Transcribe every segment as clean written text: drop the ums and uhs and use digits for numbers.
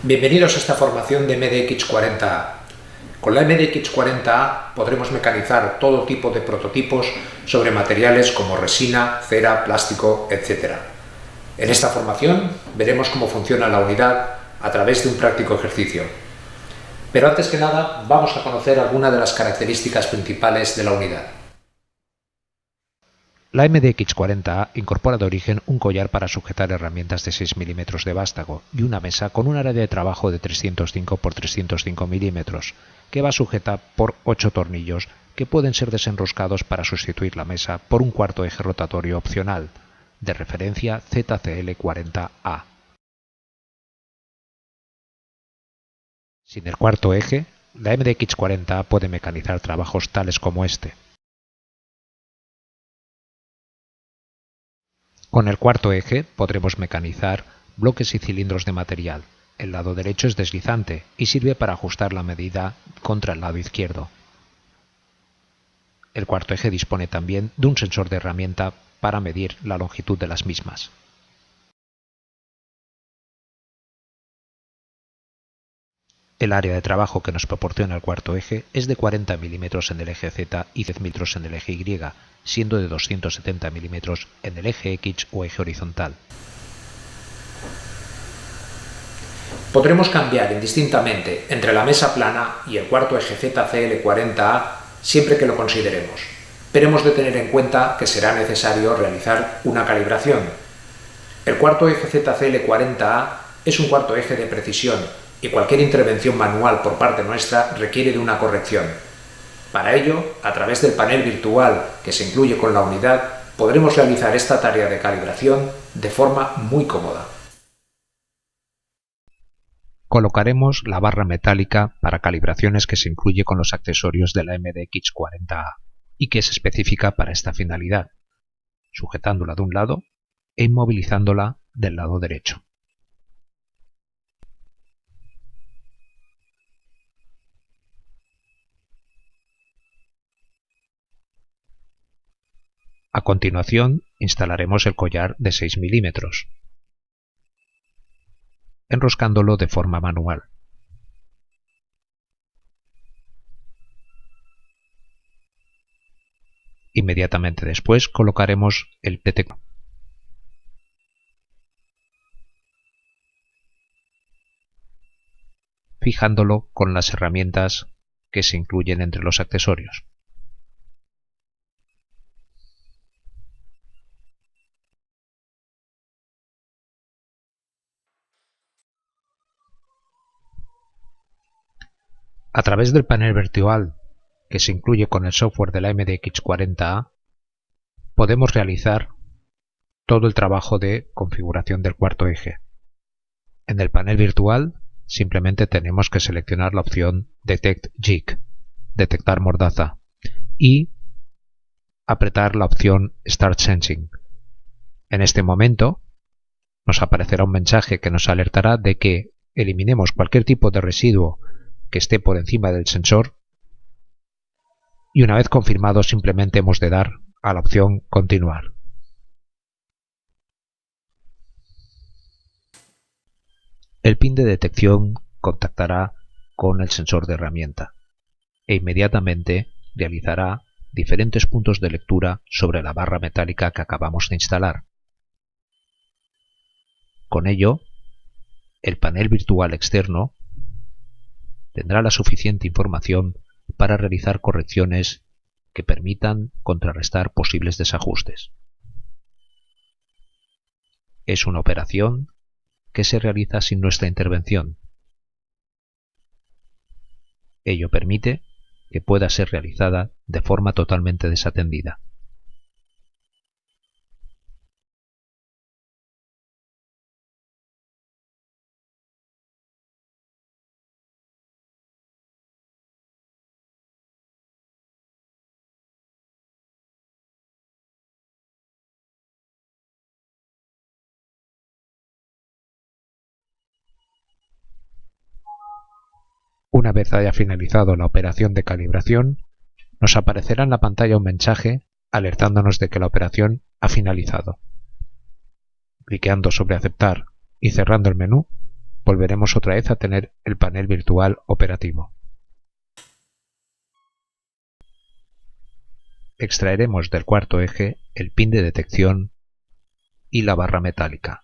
Bienvenidos a esta formación de MDX40A. Con la MDX40A podremos mecanizar todo tipo de prototipos sobre materiales como resina, cera, plástico, etc. En esta formación veremos cómo funciona la unidad a través de un práctico ejercicio. Pero antes que nada vamos a conocer algunas de las características principales de la unidad. La MDX40A incorpora de origen un collar para sujetar herramientas de 6 mm de vástago y una mesa con un área de trabajo de 305 x 305 mm, que va sujeta por 8 tornillos que pueden ser desenroscados para sustituir la mesa por un cuarto eje rotatorio opcional, de referencia ZCL40A. Sin el cuarto eje, la MDX40A puede mecanizar trabajos tales como este. Con el cuarto eje podremos mecanizar bloques y cilindros de material. El lado derecho es deslizante y sirve para ajustar la medida contra el lado izquierdo. El cuarto eje dispone también de un sensor de herramienta para medir la longitud de las mismas. El área de trabajo que nos proporciona el cuarto eje es de 40 mm en el eje Z y 10 mm en el eje Y, siendo de 270 mm en el eje X o eje horizontal. Podremos cambiar indistintamente entre la mesa plana y el cuarto eje ZCL40A siempre que lo consideremos, pero hemos de tener en cuenta que será necesario realizar una calibración. El cuarto eje ZCL40A es un cuarto eje de precisión y cualquier intervención manual por parte nuestra requiere de una corrección. Para ello, a través del panel virtual que se incluye con la unidad, podremos realizar esta tarea de calibración de forma muy cómoda. Colocaremos la barra metálica para calibraciones que se incluye con los accesorios de la MDX40A y que es específica para esta finalidad, sujetándola de un lado e inmovilizándola del lado derecho. A continuación, instalaremos el collar de 6 mm, enroscándolo de forma manual. Inmediatamente después colocaremos el PT, fijándolo con las herramientas que se incluyen entre los accesorios. A través del panel virtual que se incluye con el software de la MDX40A, podemos realizar todo el trabajo de configuración del cuarto eje. En el panel virtual simplemente tenemos que seleccionar la opción Detect Jig, detectar mordaza, y apretar la opción Start Sensing. En este momento nos aparecerá un mensaje que nos alertará de que eliminemos cualquier tipo de residuo que esté por encima del sensor, y una vez confirmado simplemente hemos de dar a la opción Continuar. El pin de detección contactará con el sensor de herramienta e inmediatamente realizará diferentes puntos de lectura sobre la barra metálica que acabamos de instalar. Con ello, el panel virtual externo tendrá la suficiente información para realizar correcciones que permitan contrarrestar posibles desajustes. Es una operación que se realiza sin nuestra intervención. Ello permite que pueda ser realizada de forma totalmente desatendida. Una vez haya finalizado la operación de calibración, nos aparecerá en la pantalla un mensaje alertándonos de que la operación ha finalizado. Cliqueando sobre Aceptar y cerrando el menú, volveremos otra vez a tener el panel virtual operativo. Extraeremos del cuarto eje el pin de detección y la barra metálica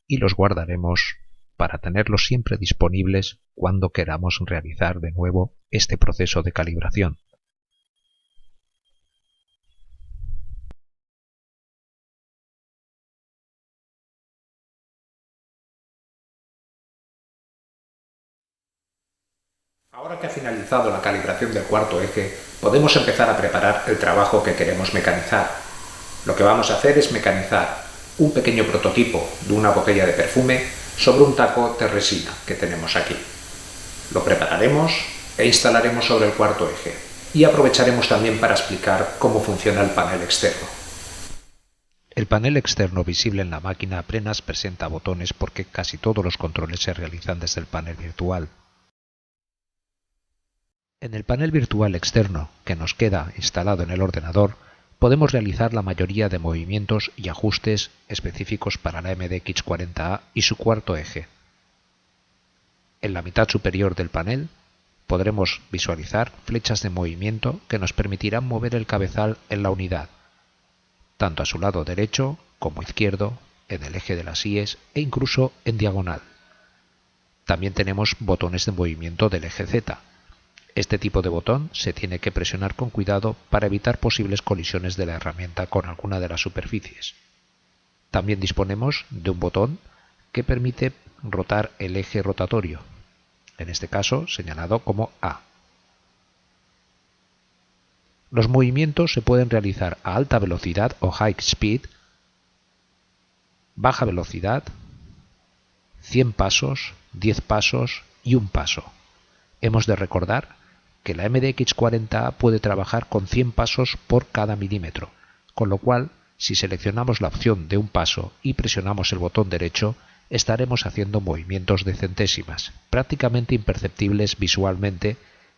y los guardaremos para tenerlos siempre disponibles cuando queramos realizar de nuevo este proceso de calibración. Ahora que ha finalizado la calibración del cuarto eje, podemos empezar a preparar el trabajo que queremos mecanizar. Lo que vamos a hacer es mecanizar un pequeño prototipo de una botella de perfume sobre un taco de resina que tenemos aquí. Lo prepararemos e instalaremos sobre el cuarto eje y aprovecharemos también para explicar cómo funciona el panel externo. El panel externo visible en la máquina apenas presenta botones porque casi todos los controles se realizan desde el panel virtual. En el panel virtual externo que nos queda instalado en el ordenador, podemos realizar la mayoría de movimientos y ajustes específicos para la MDX40A y su cuarto eje. En la mitad superior del panel podremos visualizar flechas de movimiento que nos permitirán mover el cabezal en la unidad, tanto a su lado derecho como izquierdo, en el eje de las IES e incluso en diagonal. También tenemos botones de movimiento del eje Z. Este tipo de botón se tiene que presionar con cuidado para evitar posibles colisiones de la herramienta con alguna de las superficies. También disponemos de un botón que permite rotar el eje rotatorio, en este caso señalado como A. Los movimientos se pueden realizar a alta velocidad o high speed, baja velocidad, 100 pasos, 10 pasos y 1 paso. Hemos de recordar que la MDX40A puede trabajar con 100 pasos por cada milímetro, con lo cual, si seleccionamos la opción de 1 paso y presionamos el botón derecho, estaremos haciendo movimientos de centésimas, prácticamente imperceptibles visualmente,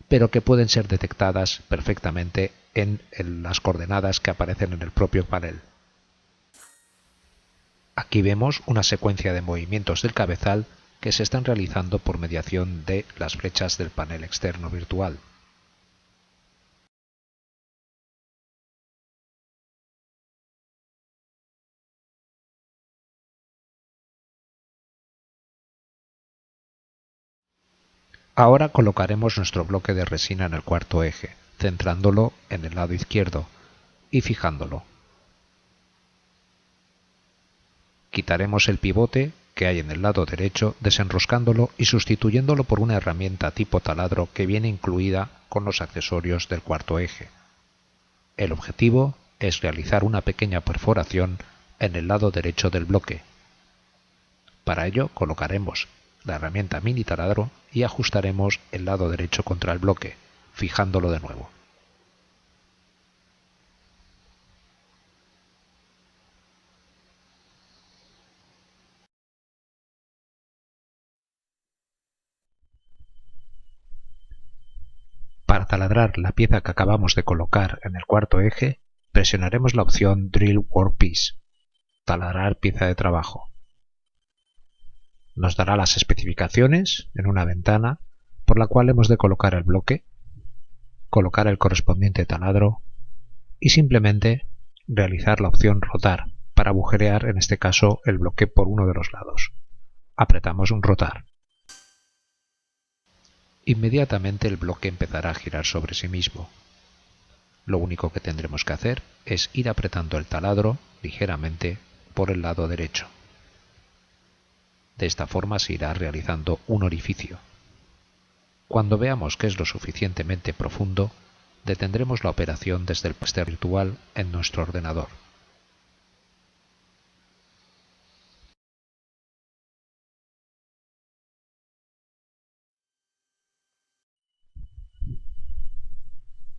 pero que pueden ser detectadas perfectamente en las coordenadas que aparecen en el propio panel. Aquí vemos una secuencia de movimientos del cabezal que se están realizando por mediación de las flechas del panel externo virtual. Ahora colocaremos nuestro bloque de resina en el cuarto eje, centrándolo en el lado izquierdo y fijándolo. Quitaremos el pivote que hay en el lado derecho, desenroscándolo y sustituyéndolo por una herramienta tipo taladro que viene incluida con los accesorios del cuarto eje. El objetivo es realizar una pequeña perforación en el lado derecho del bloque. Para ello colocaremos la herramienta mini taladro y ajustaremos el lado derecho contra el bloque, fijándolo de nuevo. Para taladrar la pieza que acabamos de colocar en el cuarto eje, presionaremos la opción Drill Workpiece, taladrar pieza de trabajo. Nos dará las especificaciones en una ventana por la cual hemos de colocar el bloque, colocar el correspondiente taladro y simplemente realizar la opción rotar para agujerear en este caso el bloque por uno de los lados. Apretamos un rotar. Inmediatamente el bloque empezará a girar sobre sí mismo. Lo único que tendremos que hacer es ir apretando el taladro ligeramente por el lado derecho. De esta forma se irá realizando un orificio. Cuando veamos que es lo suficientemente profundo, detendremos la operación desde el póster virtual en nuestro ordenador.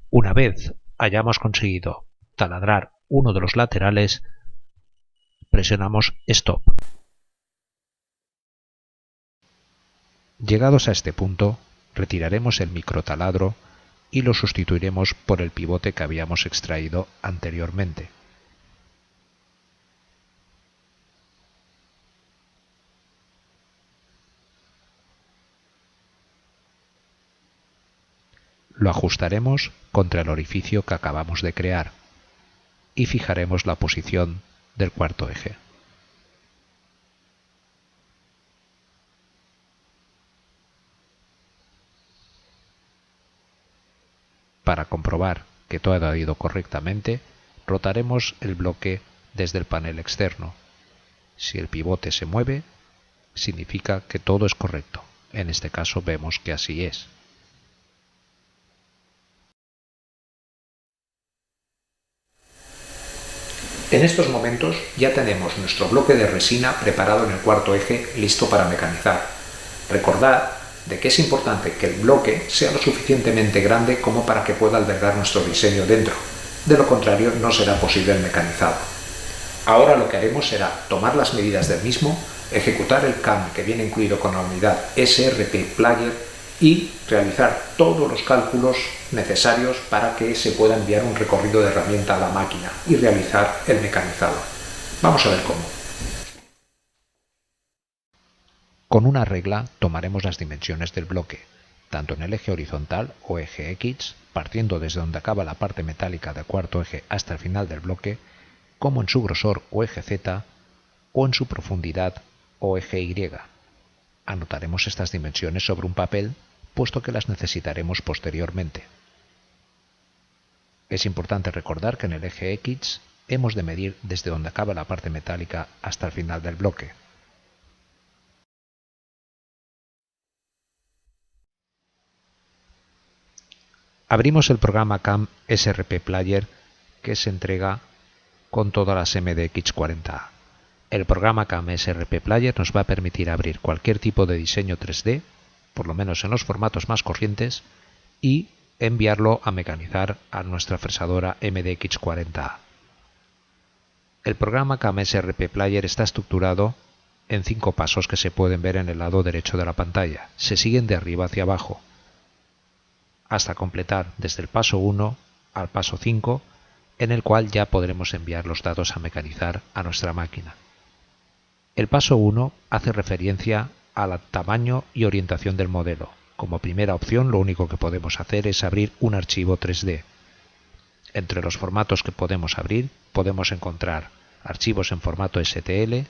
Una vez hayamos conseguido taladrar uno de los laterales, presionamos Stop. Llegados a este punto, retiraremos el microtaladro y lo sustituiremos por el pivote que habíamos extraído anteriormente. Lo ajustaremos contra el orificio que acabamos de crear y fijaremos la posición del cuarto eje. Para comprobar que todo ha ido correctamente, rotaremos el bloque desde el panel externo. Si el pivote se mueve, significa que todo es correcto. En este caso vemos que así es. En estos momentos ya tenemos nuestro bloque de resina preparado en el cuarto eje listo para mecanizar. Recordad de que es importante que el bloque sea lo suficientemente grande como para que pueda albergar nuestro diseño dentro. De lo contrario no será posible el mecanizado. Ahora lo que haremos será tomar las medidas del mismo, ejecutar el CAM que viene incluido con la unidad SRP Player y realizar todos los cálculos necesarios para que se pueda enviar un recorrido de herramienta a la máquina y realizar el mecanizado. Vamos a ver cómo. Con una regla tomaremos las dimensiones del bloque, tanto en el eje horizontal o eje X, partiendo desde donde acaba la parte metálica del cuarto eje hasta el final del bloque, como en su grosor o eje Z, o en su profundidad o eje Y. Anotaremos estas dimensiones sobre un papel, puesto que las necesitaremos posteriormente. Es importante recordar que en el eje X hemos de medir desde donde acaba la parte metálica hasta el final del bloque. Abrimos el programa CAM SRP Player que se entrega con todas las MDX40A. El programa CAM SRP Player nos va a permitir abrir cualquier tipo de diseño 3D, por lo menos en los formatos más corrientes, y enviarlo a mecanizar a nuestra fresadora MDX40A. El programa CAM SRP Player está estructurado en 5 pasos que se pueden ver en el lado derecho de la pantalla. Se siguen de arriba hacia abajo, hasta completar desde el paso 1 al paso 5, en el cual ya podremos enviar los datos a mecanizar a nuestra máquina. El paso 1 hace referencia al tamaño y orientación del modelo. Como primera opción, lo único que podemos hacer es abrir un archivo 3D. Entre los formatos que podemos abrir, podemos encontrar archivos en formato STL,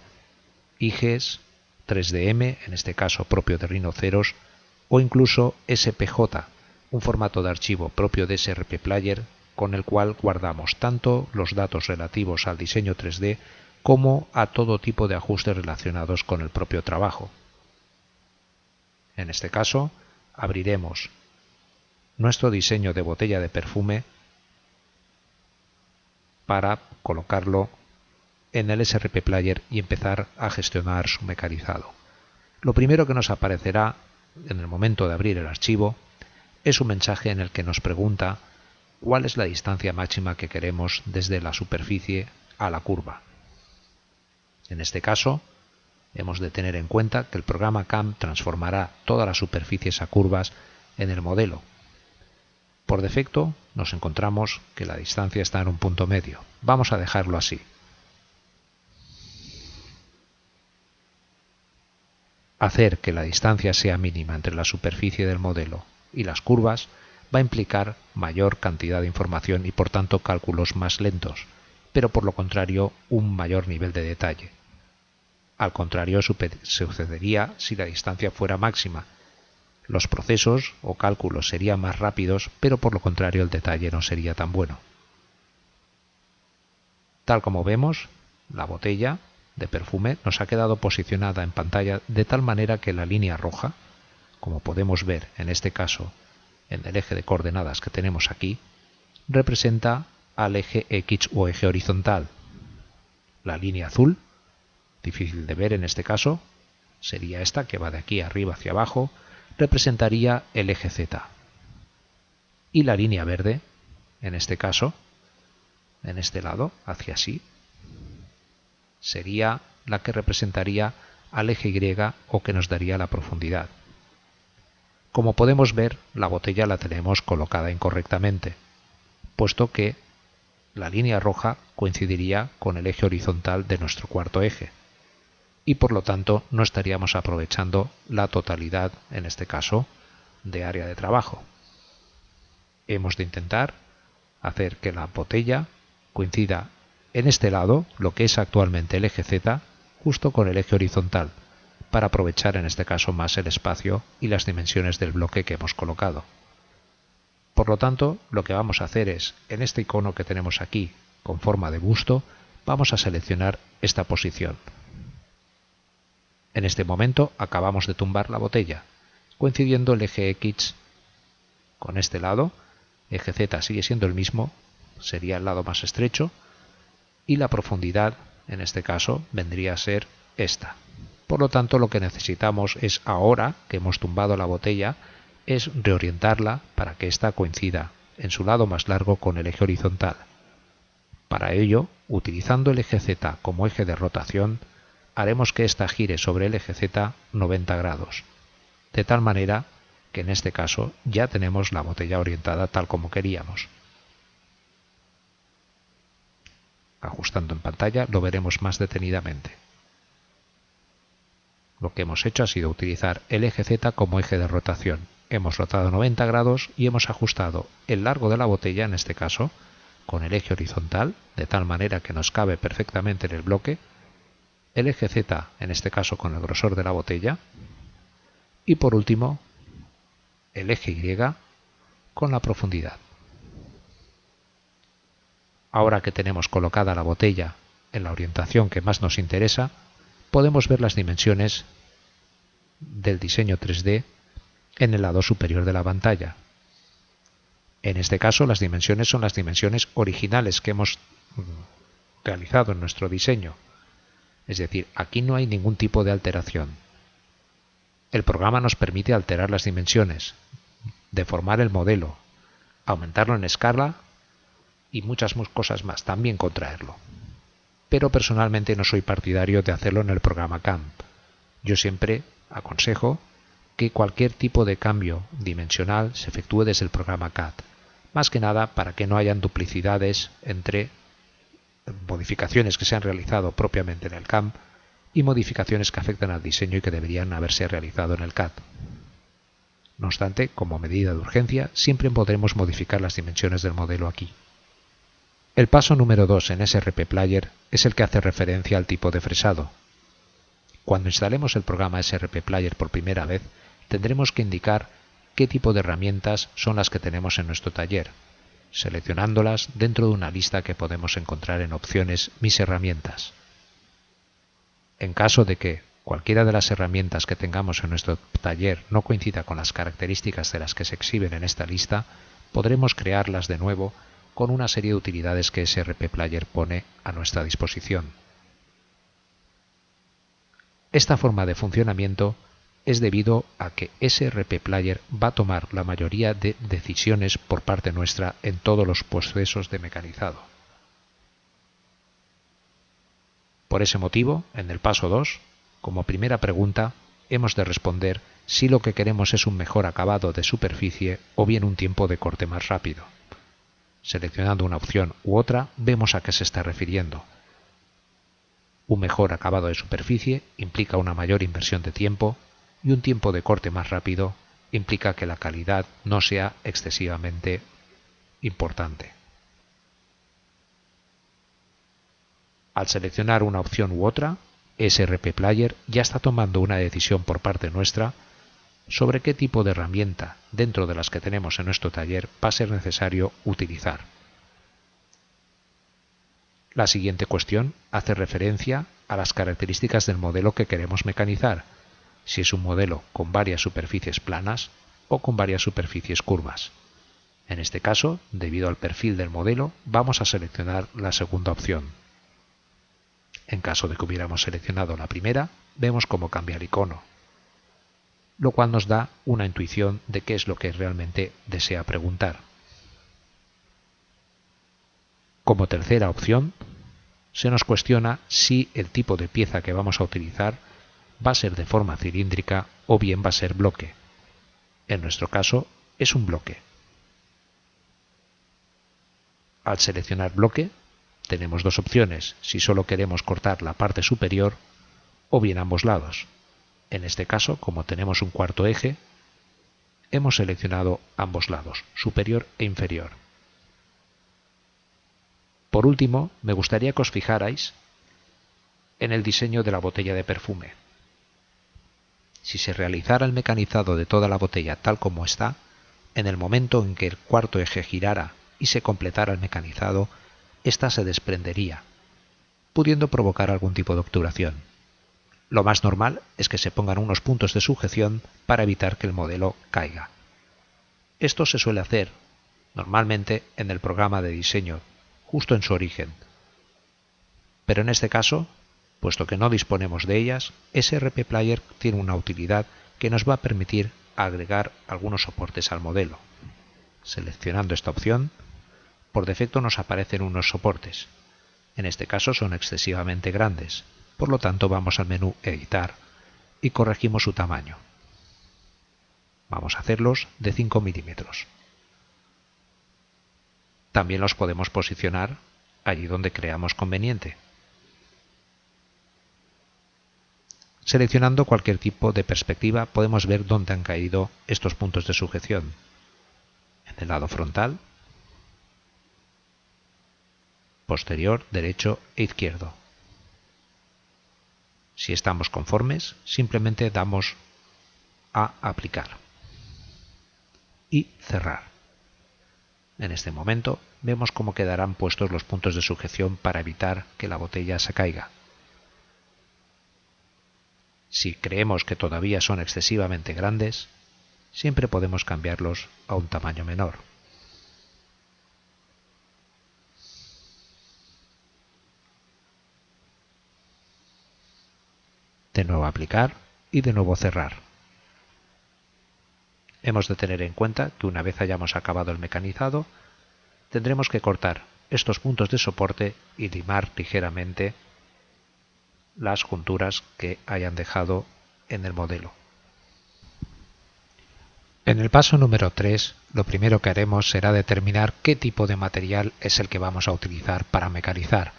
IGES, 3DM, en este caso propio de Rhinoceros, o incluso SPJ, un formato de archivo propio de SRP Player, con el cual guardamos tanto los datos relativos al diseño 3D como a todo tipo de ajustes relacionados con el propio trabajo. En este caso, abriremos nuestro diseño de botella de perfume para colocarlo en el SRP Player y empezar a gestionar su mecanizado. Lo primero que nos aparecerá en el momento de abrir el archivo es un mensaje en el que nos pregunta cuál es la distancia máxima que queremos desde la superficie a la curva. En este caso, hemos de tener en cuenta que el programa CAM transformará todas las superficies a curvas en el modelo. Por defecto, nos encontramos que la distancia está en un punto medio. Vamos a dejarlo así. Hacer que la distancia sea mínima entre la superficie del modelo y las curvas va a implicar mayor cantidad de información y por tanto cálculos más lentos, pero por lo contrario un mayor nivel de detalle. Al contrario sucedería si la distancia fuera máxima. Los procesos o cálculos serían más rápidos, pero por lo contrario el detalle no sería tan bueno. Tal como vemos, la botella de perfume nos ha quedado posicionada en pantalla de tal manera que la línea roja, como podemos ver en este caso en el eje de coordenadas que tenemos aquí, representa al eje X o eje horizontal. La línea azul, difícil de ver en este caso, sería esta que va de aquí arriba hacia abajo, representaría el eje Z. Y la línea verde, en este caso, en este lado, hacia así, sería la que representaría al eje Y o que nos daría la profundidad. Como podemos ver, la botella la tenemos colocada incorrectamente, puesto que la línea roja coincidiría con el eje horizontal de nuestro cuarto eje, y por lo tanto no estaríamos aprovechando la totalidad, en este caso, de área de trabajo. Hemos de intentar hacer que la botella coincida en este lado, lo que es actualmente el eje Z, justo con el eje horizontal, para aprovechar en este caso más el espacio y las dimensiones del bloque que hemos colocado. Por lo tanto, lo que vamos a hacer es, en este icono que tenemos aquí, con forma de busto, vamos a seleccionar esta posición. En este momento acabamos de tumbar la botella, coincidiendo el eje X con este lado. Eje Z sigue siendo el mismo, sería el lado más estrecho, y la profundidad, en este caso, vendría a ser esta. Por lo tanto, lo que necesitamos es, ahora que hemos tumbado la botella, es reorientarla para que ésta coincida en su lado más largo con el eje horizontal. Para ello, utilizando el eje Z como eje de rotación, haremos que ésta gire sobre el eje Z 90 grados, de tal manera que en este caso ya tenemos la botella orientada tal como queríamos. Ajustando en pantalla lo veremos más detenidamente. Lo que hemos hecho ha sido utilizar el eje Z como eje de rotación. Hemos rotado 90 grados y hemos ajustado el largo de la botella, en este caso, con el eje horizontal, de tal manera que nos cabe perfectamente en el bloque, el eje Z, en este caso con el grosor de la botella, y por último, el eje Y con la profundidad. Ahora que tenemos colocada la botella en la orientación que más nos interesa, podemos ver las dimensiones del diseño 3D en el lado superior de la pantalla. En este caso, las dimensiones son las dimensiones originales que hemos realizado en nuestro diseño. Es decir, aquí no hay ningún tipo de alteración. El programa nos permite alterar las dimensiones, deformar el modelo, aumentarlo en escala y muchas cosas más, también contraerlo. Pero personalmente no soy partidario de hacerlo en el programa CAM. Yo siempre aconsejo que cualquier tipo de cambio dimensional se efectúe desde el programa CAD, más que nada para que no hayan duplicidades entre modificaciones que se han realizado propiamente en el CAM y modificaciones que afectan al diseño y que deberían haberse realizado en el CAD. No obstante, como medida de urgencia, siempre podremos modificar las dimensiones del modelo aquí. El paso número 2 en SRP Player es el que hace referencia al tipo de fresado. Cuando instalemos el programa SRP Player por primera vez, tendremos que indicar qué tipo de herramientas son las que tenemos en nuestro taller, seleccionándolas dentro de una lista que podemos encontrar en opciones Mis herramientas. En caso de que cualquiera de las herramientas que tengamos en nuestro taller no coincida con las características de las que se exhiben en esta lista, podremos crearlas de nuevo con una serie de utilidades que SRP Player pone a nuestra disposición. Esta forma de funcionamiento es debido a que SRP Player va a tomar la mayoría de decisiones por parte nuestra en todos los procesos de mecanizado. Por ese motivo, en el paso 2, como primera pregunta, hemos de responder si lo que queremos es un mejor acabado de superficie o bien un tiempo de corte más rápido. Seleccionando una opción u otra, vemos a qué se está refiriendo. Un mejor acabado de superficie implica una mayor inversión de tiempo y un tiempo de corte más rápido implica que la calidad no sea excesivamente importante. Al seleccionar una opción u otra, SRP Player ya está tomando una decisión por parte nuestra sobre qué tipo de herramienta dentro de las que tenemos en nuestro taller va a ser necesario utilizar. La siguiente cuestión hace referencia a las características del modelo que queremos mecanizar, si es un modelo con varias superficies planas o con varias superficies curvas. En este caso, debido al perfil del modelo, vamos a seleccionar la segunda opción. En caso de que hubiéramos seleccionado la primera, vemos cómo cambia el icono, lo cual nos da una intuición de qué es lo que realmente desea preguntar. Como tercera opción, se nos cuestiona si el tipo de pieza que vamos a utilizar va a ser de forma cilíndrica o bien va a ser bloque. En nuestro caso, es un bloque. Al seleccionar bloque, tenemos dos opciones, si solo queremos cortar la parte superior o bien ambos lados. En este caso, como tenemos un cuarto eje, hemos seleccionado ambos lados, superior e inferior. Por último, me gustaría que os fijarais en el diseño de la botella de perfume. Si se realizara el mecanizado de toda la botella tal como está, en el momento en que el cuarto eje girara y se completara el mecanizado, ésta se desprendería, pudiendo provocar algún tipo de obturación. Lo más normal es que se pongan unos puntos de sujeción para evitar que el modelo caiga. Esto se suele hacer normalmente en el programa de diseño, justo en su origen. Pero en este caso, puesto que no disponemos de ellas, SRP Player tiene una utilidad que nos va a permitir agregar algunos soportes al modelo. Seleccionando esta opción, por defecto nos aparecen unos soportes. En este caso son excesivamente grandes, por lo tanto vamos al menú Editar y corregimos su tamaño. Vamos a hacerlos de 5 milímetros. También los podemos posicionar allí donde creamos conveniente. Seleccionando cualquier tipo de perspectiva podemos ver dónde han caído estos puntos de sujeción. En el lado frontal, posterior, derecho e izquierdo. Si estamos conformes, simplemente damos a aplicar y cerrar. En este momento vemos cómo quedarán puestos los puntos de sujeción para evitar que la botella se caiga. Si creemos que todavía son excesivamente grandes, siempre podemos cambiarlos a un tamaño menor. De nuevo aplicar y de nuevo cerrar. Hemos de tener en cuenta que una vez hayamos acabado el mecanizado, tendremos que cortar estos puntos de soporte y limar ligeramente las junturas que hayan dejado en el modelo. En el paso número 3, lo primero que haremos será determinar qué tipo de material es el que vamos a utilizar para mecanizar.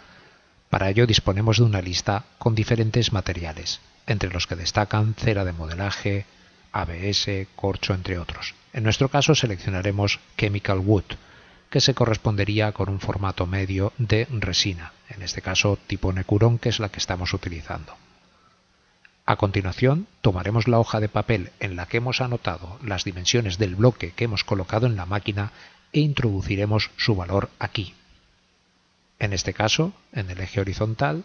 Para ello disponemos de una lista con diferentes materiales, entre los que destacan cera de modelaje, ABS, corcho, entre otros. En nuestro caso seleccionaremos Chemical Wood, que se correspondería con un formato medio de resina, en este caso tipo Necurón, que es la que estamos utilizando. A continuación, tomaremos la hoja de papel en la que hemos anotado las dimensiones del bloque que hemos colocado en la máquina e introduciremos su valor aquí. En este caso, en el eje horizontal,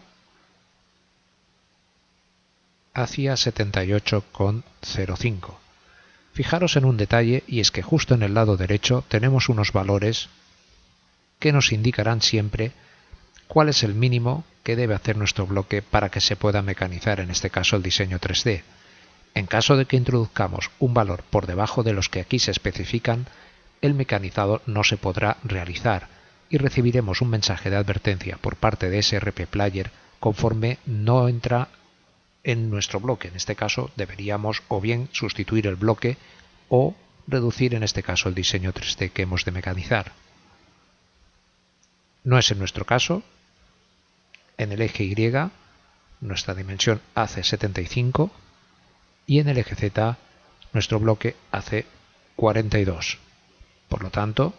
hacia 78,05. Fijaros en un detalle, y es que justo en el lado derecho tenemos unos valores que nos indicarán siempre cuál es el mínimo que debe hacer nuestro bloque para que se pueda mecanizar, en este caso el diseño 3D. En caso de que introduzcamos un valor por debajo de los que aquí se especifican, el mecanizado no se podrá realizar y recibiremos un mensaje de advertencia por parte de SRP Player conforme no entra en nuestro bloque. En este caso deberíamos o bien sustituir el bloque o reducir en este caso el diseño 3D que hemos de mecanizar. No es en nuestro caso. En el eje Y nuestra dimensión hace 75 y en el eje Z nuestro bloque hace 42. Por lo tanto,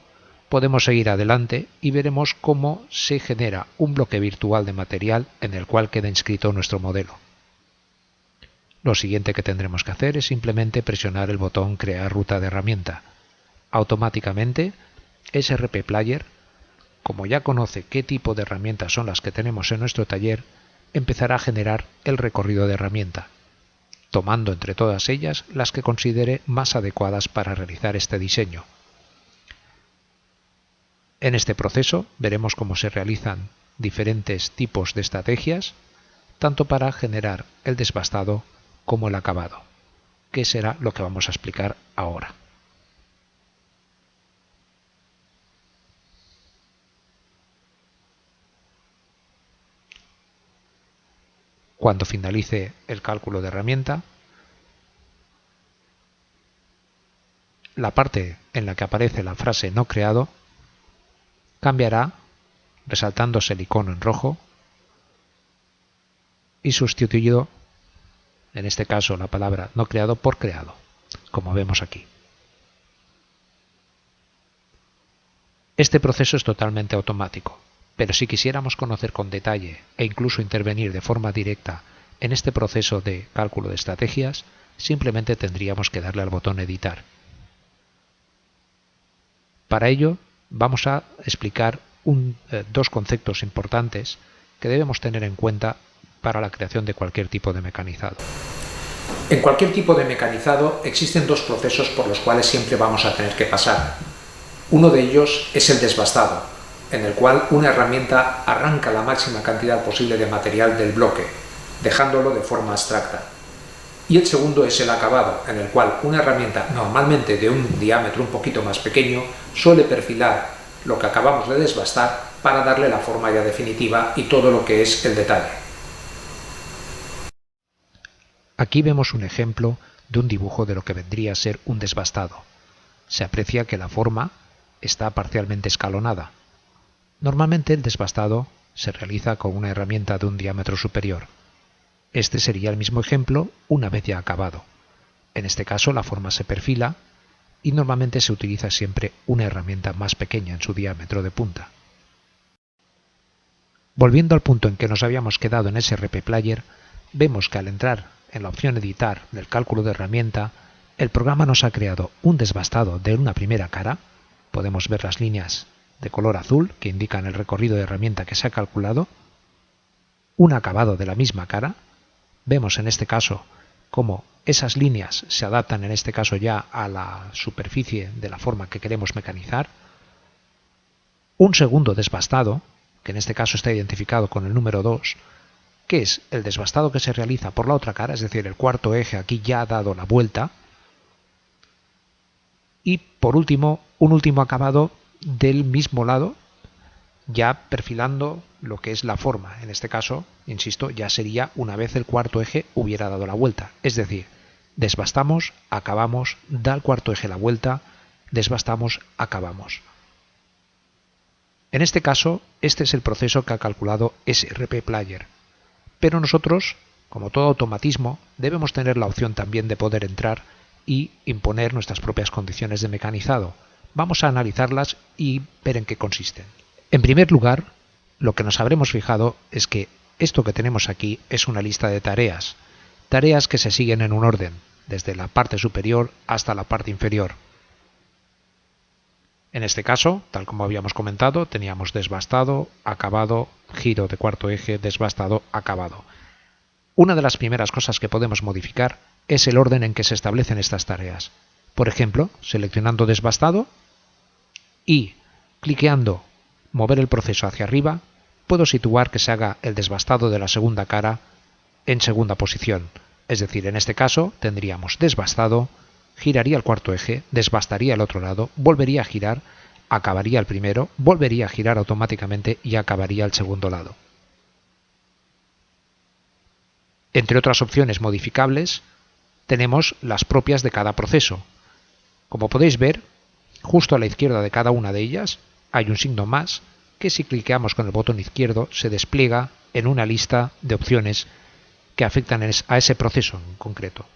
podemos seguir adelante y veremos cómo se genera un bloque virtual de material en el cual queda inscrito nuestro modelo. Lo siguiente que tendremos que hacer es simplemente presionar el botón Crear ruta de herramienta. Automáticamente, SRP Player, como ya conoce qué tipo de herramientas son las que tenemos en nuestro taller, empezará a generar el recorrido de herramienta, tomando entre todas ellas las que considere más adecuadas para realizar este diseño. En este proceso veremos cómo se realizan diferentes tipos de estrategias, tanto para generar el desbastado como el acabado, que será lo que vamos a explicar ahora. Cuando finalice el cálculo de herramienta, la parte en la que aparece la frase no creado cambiará, resaltándose el icono en rojo, y sustituido, en este caso la palabra no creado, por creado, como vemos aquí. Este proceso es totalmente automático, pero si quisiéramos conocer con detalle e incluso intervenir de forma directa en este proceso de cálculo de estrategias, simplemente tendríamos que darle al botón editar. Para ello vamos a explicar dos conceptos importantes que debemos tener en cuenta para la creación de cualquier tipo de mecanizado. En cualquier tipo de mecanizado existen dos procesos por los cuales siempre vamos a tener que pasar. Uno de ellos es el desbastado, en el cual una herramienta arranca la máxima cantidad posible de material del bloque, dejándolo de forma abstracta. Y el segundo es el acabado, en el cual una herramienta, normalmente de un diámetro un poquito más pequeño, suele perfilar lo que acabamos de desbastar para darle la forma ya definitiva y todo lo que es el detalle. Aquí vemos un ejemplo de un dibujo de lo que vendría a ser un desbastado. Se aprecia que la forma está parcialmente escalonada. Normalmente el desbastado se realiza con una herramienta de un diámetro superior. Este sería el mismo ejemplo una vez ya acabado. En este caso la forma se perfila y normalmente se utiliza siempre una herramienta más pequeña en su diámetro de punta. Volviendo al punto en que nos habíamos quedado en SRP Player, vemos que al entrar en la opción Editar del cálculo de herramienta, el programa nos ha creado un desbastado de una primera cara. Podemos ver las líneas de color azul que indican el recorrido de herramienta que se ha calculado, un acabado de la misma cara. Vemos en este caso cómo esas líneas se adaptan en este caso ya a la superficie de la forma que queremos mecanizar. Un segundo desbastado, que en este caso está identificado con el número 2, que es el desbastado que se realiza por la otra cara, es decir, el cuarto eje aquí ya ha dado la vuelta. Y por último, un último acabado del mismo lado, ya perfilando lo que es la forma. En este caso, insisto, ya sería una vez el cuarto eje hubiera dado la vuelta. Es decir, desbastamos, acabamos, da el cuarto eje la vuelta, desbastamos, acabamos. En este caso, este es el proceso que ha calculado SRP Player. Pero nosotros, como todo automatismo, debemos tener la opción también de poder entrar y imponer nuestras propias condiciones de mecanizado. Vamos a analizarlas y ver en qué consisten. En primer lugar, lo que nos habremos fijado es que esto que tenemos aquí es una lista de tareas. Tareas que se siguen en un orden, desde la parte superior hasta la parte inferior. En este caso, tal como habíamos comentado, teníamos desbastado, acabado, giro de cuarto eje, desbastado, acabado. Una de las primeras cosas que podemos modificar es el orden en que se establecen estas tareas. Por ejemplo, seleccionando desbastado y cliqueando mover el proceso hacia arriba, puedo situar que se haga el desbastado de la segunda cara en segunda posición. Es decir, en este caso tendríamos desbastado, giraría el cuarto eje, desbastaría el otro lado, volvería a girar, acabaría el primero, volvería a girar automáticamente y acabaría el segundo lado. Entre otras opciones modificables, tenemos las propias de cada proceso. Como podéis ver, justo a la izquierda de cada una de ellas hay un signo más que si cliqueamos con el botón izquierdo se despliega en una lista de opciones que afectan a ese proceso en concreto.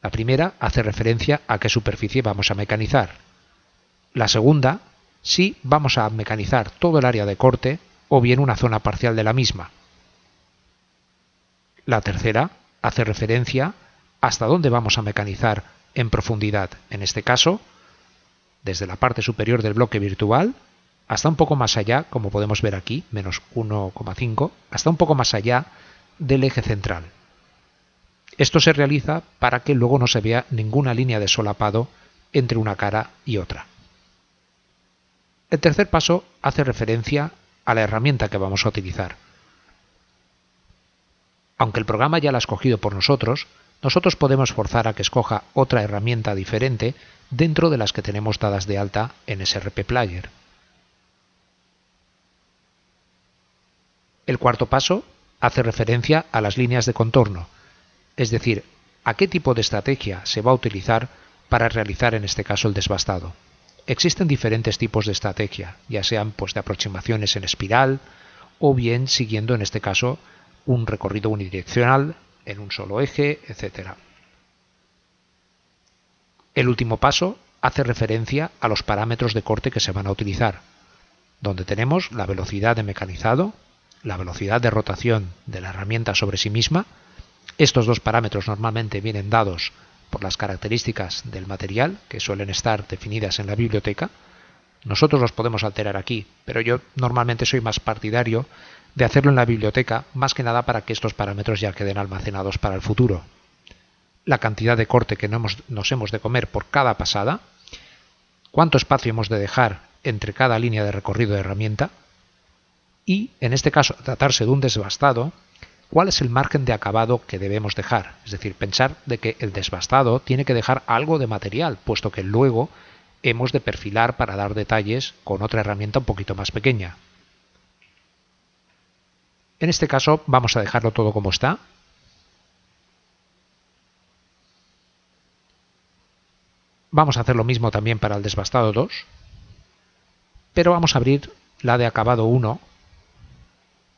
La primera hace referencia a qué superficie vamos a mecanizar. La segunda, si vamos a mecanizar todo el área de corte o bien una zona parcial de la misma. La tercera hace referencia hasta dónde vamos a mecanizar en profundidad. En este caso, desde la parte superior del bloque virtual hasta un poco más allá, como podemos ver aquí, menos 1,5, hasta un poco más allá del eje central. Esto se realiza para que luego no se vea ninguna línea de solapado entre una cara y otra. El tercer paso hace referencia a la herramienta que vamos a utilizar. Aunque el programa ya la ha escogido por nosotros podemos forzar a que escoja otra herramienta diferente dentro de las que tenemos dadas de alta en SRP Player. El cuarto paso hace referencia a las líneas de contorno, es decir, a qué tipo de estrategia se va a utilizar para realizar en este caso el desbastado. Existen diferentes tipos de estrategia, ya sean de aproximaciones en espiral o bien siguiendo en este caso un recorrido unidireccional en un solo eje, etc. El último paso hace referencia a los parámetros de corte que se van a utilizar, donde tenemos la velocidad de mecanizado, la velocidad de rotación de la herramienta sobre sí misma. Estos dos parámetros normalmente vienen dados por las características del material, que suelen estar definidas en la biblioteca. Nosotros los podemos alterar aquí, pero yo normalmente soy más partidario de hacerlo en la biblioteca, más que nada para que estos parámetros ya queden almacenados para el futuro. La cantidad de corte que nos hemos de comer por cada pasada, cuánto espacio hemos de dejar entre cada línea de recorrido de herramienta y, en este caso, tratarse de un desbastado, cuál es el margen de acabado que debemos dejar. Es decir, pensar de que el desbastado tiene que dejar algo de material, puesto que luego hemos de perfilar para dar detalles con otra herramienta un poquito más pequeña. En este caso vamos a dejarlo todo como está. Vamos a hacer lo mismo también para el desbastado 2, pero vamos a abrir la de acabado 1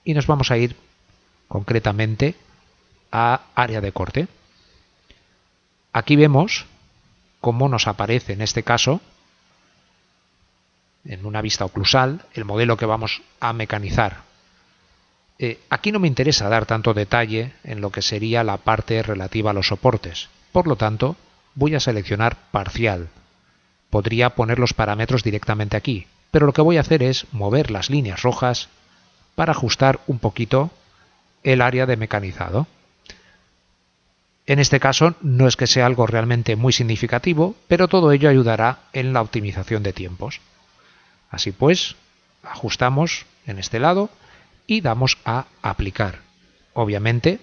y nos vamos a ir concretamente a área de corte. Aquí vemos cómo nos aparece en este caso, en una vista oclusal, el modelo que vamos a mecanizar. Aquí no me interesa dar tanto detalle en lo que sería la parte relativa a los soportes. Por lo tanto, voy a seleccionar parcial. Podría poner los parámetros directamente aquí, pero lo que voy a hacer es mover las líneas rojas para ajustar un poquito el área de mecanizado. En este caso no es que sea algo realmente muy significativo, pero todo ello ayudará en la optimización de tiempos. Así pues, ajustamos en este lado y damos a aplicar. Obviamente,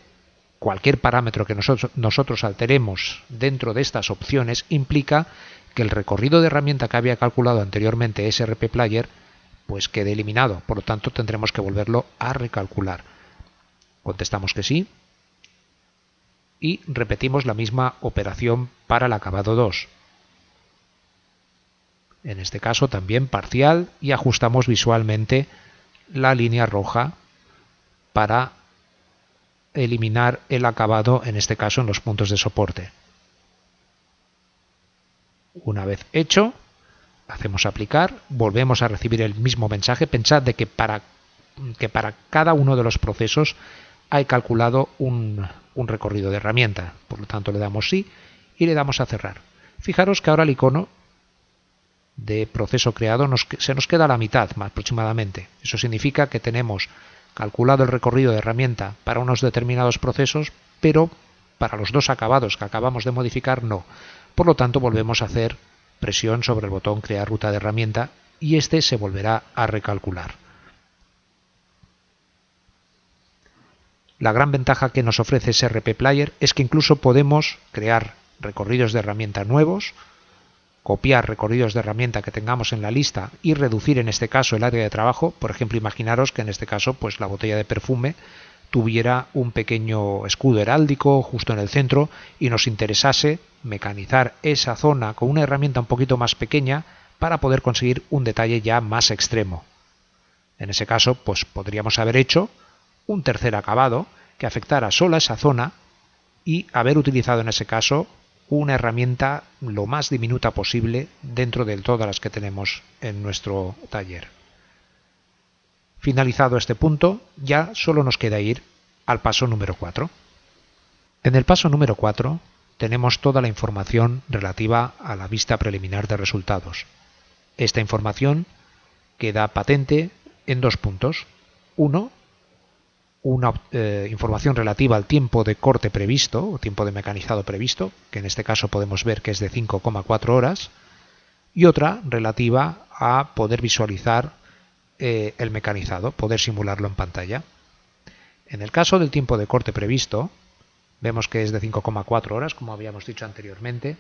cualquier parámetro que nosotros alteremos dentro de estas opciones implica que el recorrido de herramienta que había calculado anteriormente SRP Player pues quede eliminado. Por lo tanto, tendremos que volverlo a recalcular. Contestamos que sí y repetimos la misma operación para el acabado 2. En este caso también parcial y ajustamos visualmente la línea roja para eliminar el acabado, en este caso en los puntos de soporte. Una vez hecho, hacemos aplicar, volvemos a recibir el mismo mensaje. Pensad de que para cada uno de los procesos hay calculado un recorrido de herramienta. Por lo tanto, le damos sí y le damos a cerrar. Fijaros que ahora el icono de proceso creado se nos queda a la mitad aproximadamente. Eso significa que tenemos calculado el recorrido de herramienta para unos determinados procesos, pero para los dos acabados que acabamos de modificar no. Por lo tanto, volvemos a hacer presión sobre el botón crear ruta de herramienta y este se volverá a recalcular. La gran ventaja que nos ofrece SRP Player es que incluso podemos crear recorridos de herramienta nuevos, copiar recorridos de herramienta que tengamos en la lista y reducir en este caso el área de trabajo. Por ejemplo, imaginaros que en este caso pues la botella de perfume tuviera un pequeño escudo heráldico justo en el centro y nos interesase mecanizar esa zona con una herramienta un poquito más pequeña para poder conseguir un detalle ya más extremo. En ese caso pues podríamos haber hecho un tercer acabado que afectara solo a esa zona y haber utilizado en ese caso una herramienta lo más diminuta posible dentro de todas las que tenemos en nuestro taller. Finalizado este punto, ya solo nos queda ir al paso número 4. En el paso número 4 tenemos toda la información relativa a la vista preliminar de resultados. Esta información queda patente en dos puntos. Uno, una información relativa al tiempo de corte previsto o tiempo de mecanizado previsto, que en este caso podemos ver que es de 5,4 horas, y otra relativa a poder visualizar el mecanizado, poder simularlo en pantalla. En el caso del tiempo de corte previsto, vemos que es de 5,4 horas, como habíamos dicho anteriormente.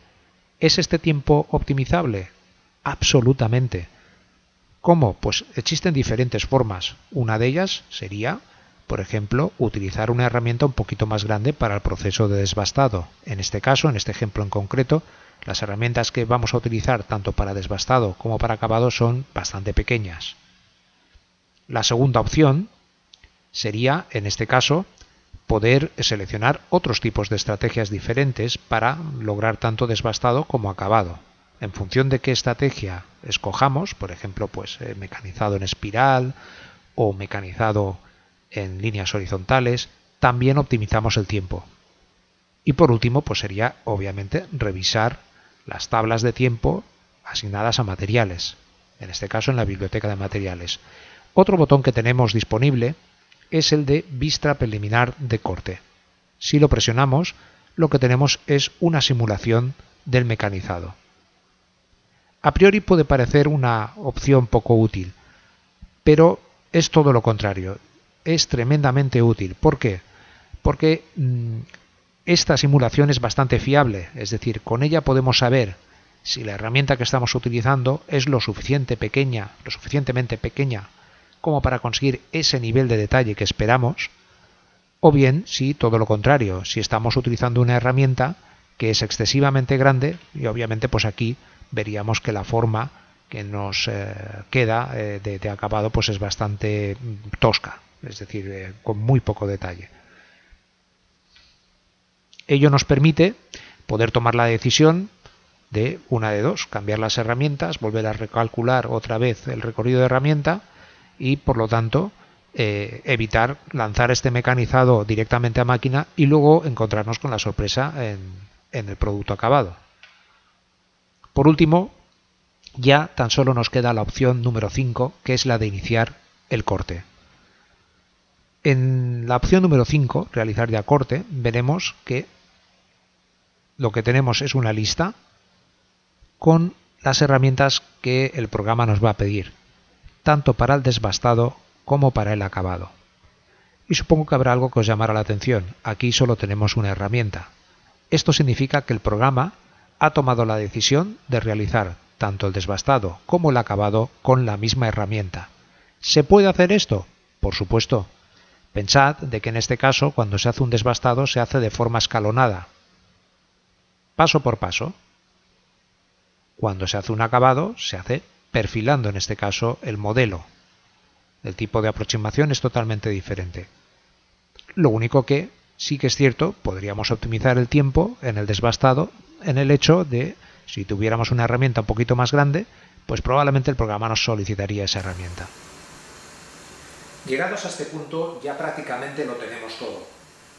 ¿Es este tiempo optimizable? Absolutamente. ¿Cómo? Pues existen diferentes formas. Una de ellas sería, por ejemplo, utilizar una herramienta un poquito más grande para el proceso de desbastado. En este caso, en este ejemplo en concreto, las herramientas que vamos a utilizar tanto para desbastado como para acabado son bastante pequeñas. La segunda opción sería, en este caso, poder seleccionar otros tipos de estrategias diferentes para lograr tanto desbastado como acabado. En función de qué estrategia escojamos, por ejemplo, pues mecanizado en espiral o mecanizado en líneas horizontales, también optimizamos el tiempo. Y por último, pues sería obviamente revisar las tablas de tiempo asignadas a materiales, en este caso en la biblioteca de materiales. Otro botón que tenemos disponible es el de vista preliminar de corte. Si lo presionamos, lo que tenemos es una simulación del mecanizado. A priori puede parecer una opción poco útil, pero es todo lo contrario. Es tremendamente útil. ¿Por qué? Porque esta simulación es bastante fiable, es decir, con ella podemos saber si la herramienta que estamos utilizando es lo suficientemente pequeña como para conseguir ese nivel de detalle que esperamos, o bien si todo lo contrario, si estamos utilizando una herramienta que es excesivamente grande y obviamente pues aquí veríamos que la forma que nos queda de acabado pues es bastante tosca, es decir, con muy poco detalle. Ello nos permite poder tomar la decisión de una de dos, cambiar las herramientas, volver a recalcular otra vez el recorrido de herramienta y por lo tanto evitar lanzar este mecanizado directamente a máquina y luego encontrarnos con la sorpresa en el producto acabado. Por último, ya tan solo nos queda la opción número 5, que es la de iniciar el corte. En la opción número 5, realizar ya corte, veremos que lo que tenemos es una lista con las herramientas que el programa nos va a pedir, tanto para el desbastado como para el acabado. Y supongo que habrá algo que os llamará la atención. Aquí solo tenemos una herramienta. Esto significa que el programa ha tomado la decisión de realizar tanto el desbastado como el acabado con la misma herramienta. ¿Se puede hacer esto? Por supuesto. Pensad de que en este caso, cuando se hace un desbastado, se hace de forma escalonada, paso por paso. Cuando se hace un acabado, se hace perfilando, en este caso, el modelo. El tipo de aproximación es totalmente diferente. Lo único que sí que es cierto, podríamos optimizar el tiempo en el desbastado en el hecho de, si tuviéramos una herramienta un poquito más grande, pues probablemente el programa nos solicitaría esa herramienta. Llegados a este punto ya prácticamente lo tenemos todo.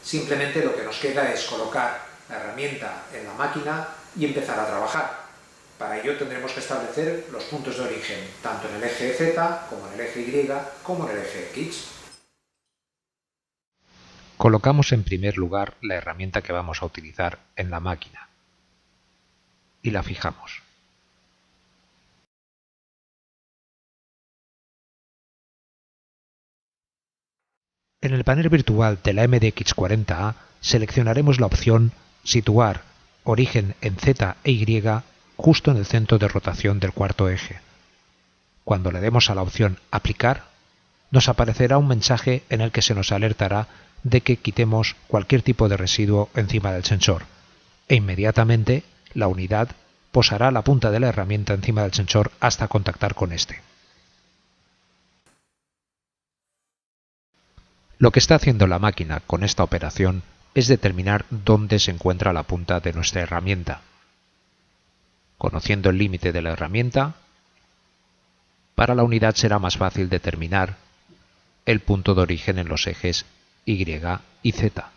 Simplemente lo que nos queda es colocar la herramienta en la máquina y empezar a trabajar. Para ello tendremos que establecer los puntos de origen, tanto en el eje Z, como en el eje Y, como en el eje X. Colocamos en primer lugar la herramienta que vamos a utilizar en la máquina y la fijamos. En el panel virtual de la MDX40A seleccionaremos la opción Situar origen en Z e Y justo en el centro de rotación del cuarto eje. Cuando le demos a la opción Aplicar, nos aparecerá un mensaje en el que se nos alertará de que quitemos cualquier tipo de residuo encima del sensor, e inmediatamente la unidad posará la punta de la herramienta encima del sensor hasta contactar con este. Lo que está haciendo la máquina con esta operación es determinar dónde se encuentra la punta de nuestra herramienta. Conociendo el límite de la herramienta, para la unidad será más fácil determinar el punto de origen en los ejes Y y Z.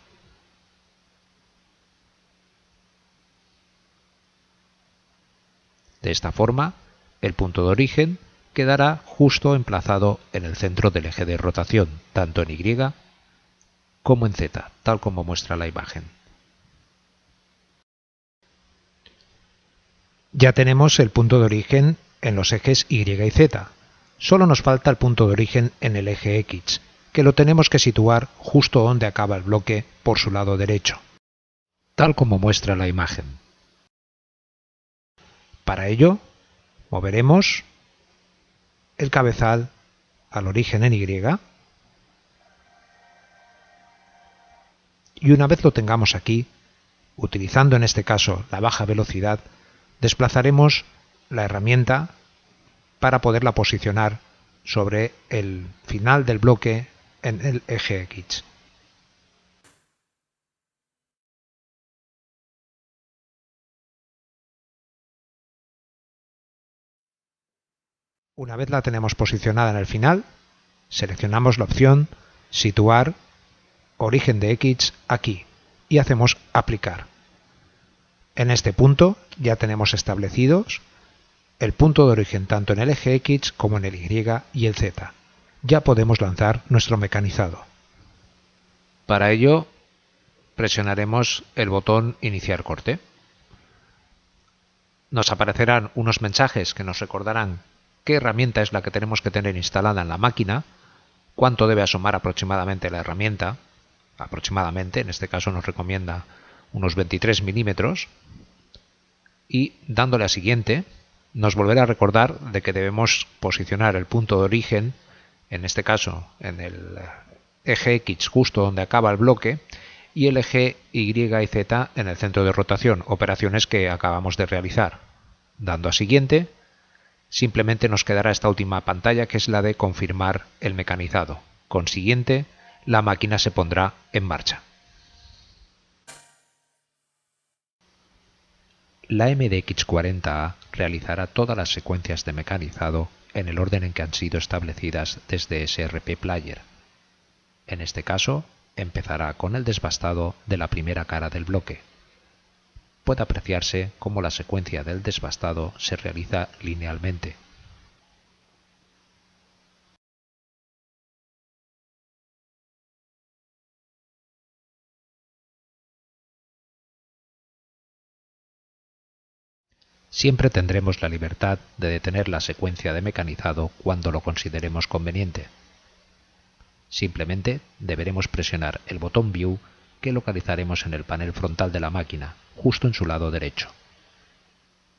De esta forma, el punto de origen quedará justo emplazado en el centro del eje de rotación, tanto en Y como en Z, tal como muestra la imagen. Ya tenemos el punto de origen en los ejes Y y Z. Solo nos falta el punto de origen en el eje X, que lo tenemos que situar justo donde acaba el bloque por su lado derecho, tal como muestra la imagen. Para ello, moveremos el cabezal al origen en y una vez lo tengamos aquí, utilizando en este caso la baja velocidad, desplazaremos la herramienta para poderla posicionar sobre el final del bloque en el eje X. Una vez la tenemos posicionada en el final, seleccionamos la opción Situar origen de X aquí y hacemos Aplicar. En este punto ya tenemos establecidos el punto de origen tanto en el eje X como en el Y y el Z. Ya podemos lanzar nuestro mecanizado. Para ello, presionaremos el botón Iniciar corte. Nos aparecerán unos mensajes que nos recordarán qué herramienta es la que tenemos que tener instalada en la máquina, cuánto debe asomar aproximadamente la herramienta, aproximadamente, en este caso nos recomienda unos 23 milímetros, y dándole a siguiente, nos volverá a recordar de que debemos posicionar el punto de origen, en este caso en el eje X justo donde acaba el bloque, y el eje Y y Z en el centro de rotación, operaciones que acabamos de realizar. Dando a siguiente, simplemente nos quedará esta última pantalla que es la de confirmar el mecanizado. Consiguiente, la máquina se pondrá en marcha. La MDX40A realizará todas las secuencias de mecanizado en el orden en que han sido establecidas desde SRP Player. En este caso, empezará con el desbastado de la primera cara del bloque. Puede apreciarse cómo la secuencia del desbastado se realiza linealmente. Siempre tendremos la libertad de detener la secuencia de mecanizado cuando lo consideremos conveniente. Simplemente deberemos presionar el botón View que localizaremos en el panel frontal de la máquina, justo en su lado derecho.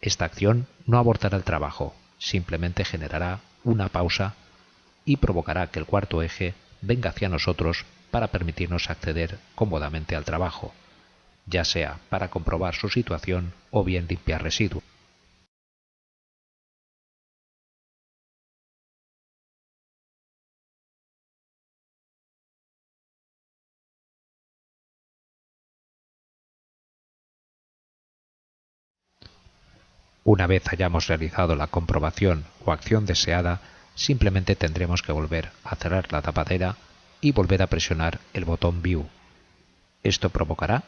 Esta acción no abortará el trabajo, simplemente generará una pausa y provocará que el cuarto eje venga hacia nosotros para permitirnos acceder cómodamente al trabajo, ya sea para comprobar su situación o bien limpiar residuos. Una vez hayamos realizado la comprobación o acción deseada, simplemente tendremos que volver a cerrar la tapadera y volver a presionar el botón View. Esto provocará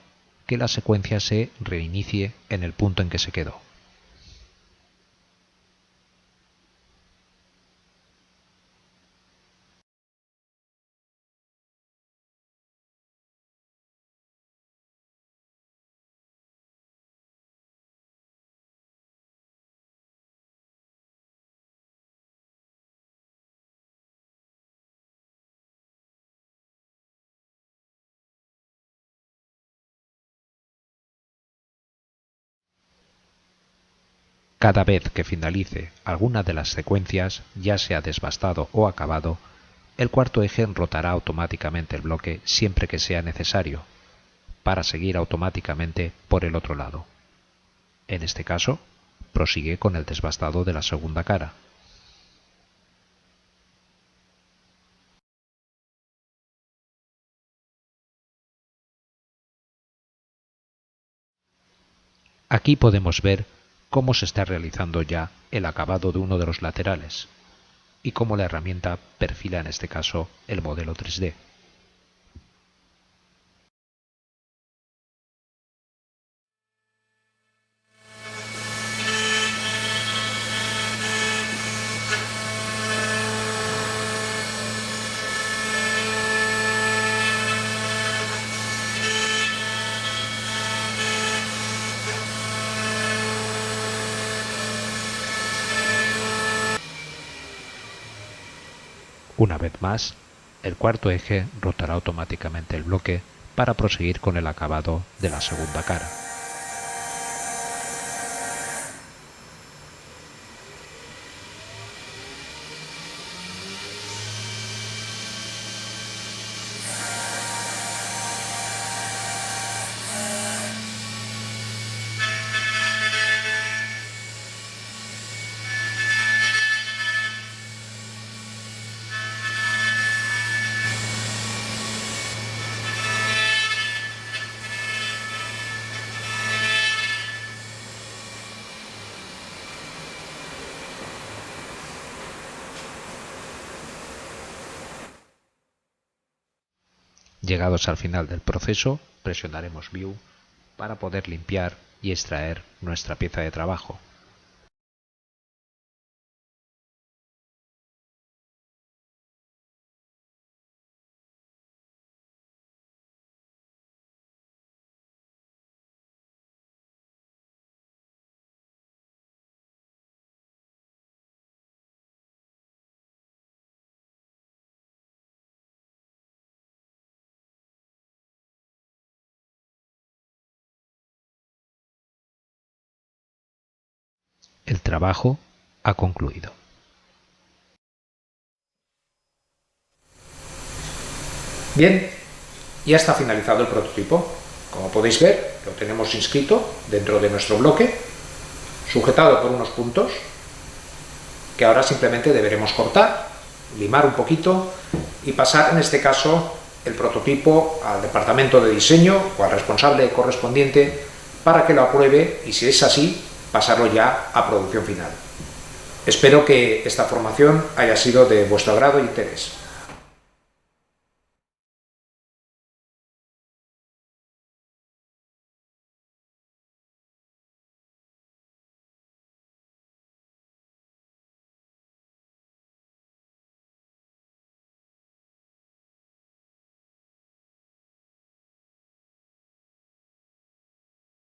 que la secuencia se reinicie en el punto en que se quedó. Cada vez que finalice alguna de las secuencias, ya sea desbastado o acabado, el cuarto eje rotará automáticamente el bloque siempre que sea necesario, para seguir automáticamente por el otro lado. En este caso, prosigue con el desbastado de la segunda cara. Aquí podemos ver cómo se está realizando ya el acabado de uno de los laterales y cómo la herramienta perfila en este caso el modelo 3D. Una vez más, el cuarto eje rotará automáticamente el bloque para proseguir con el acabado de la segunda cara. Llegados al final del proceso, presionaremos View para poder limpiar y extraer nuestra pieza de trabajo. El trabajo ha concluido. Bien, ya está finalizado el prototipo. Como podéis ver, lo tenemos inscrito dentro de nuestro bloque, sujetado por unos puntos, que ahora simplemente deberemos cortar, limar un poquito y pasar, en este caso, el prototipo al departamento de diseño o al responsable correspondiente para que lo apruebe y, si es así, pasarlo ya a producción final. Espero que esta formación haya sido de vuestro agrado e interés.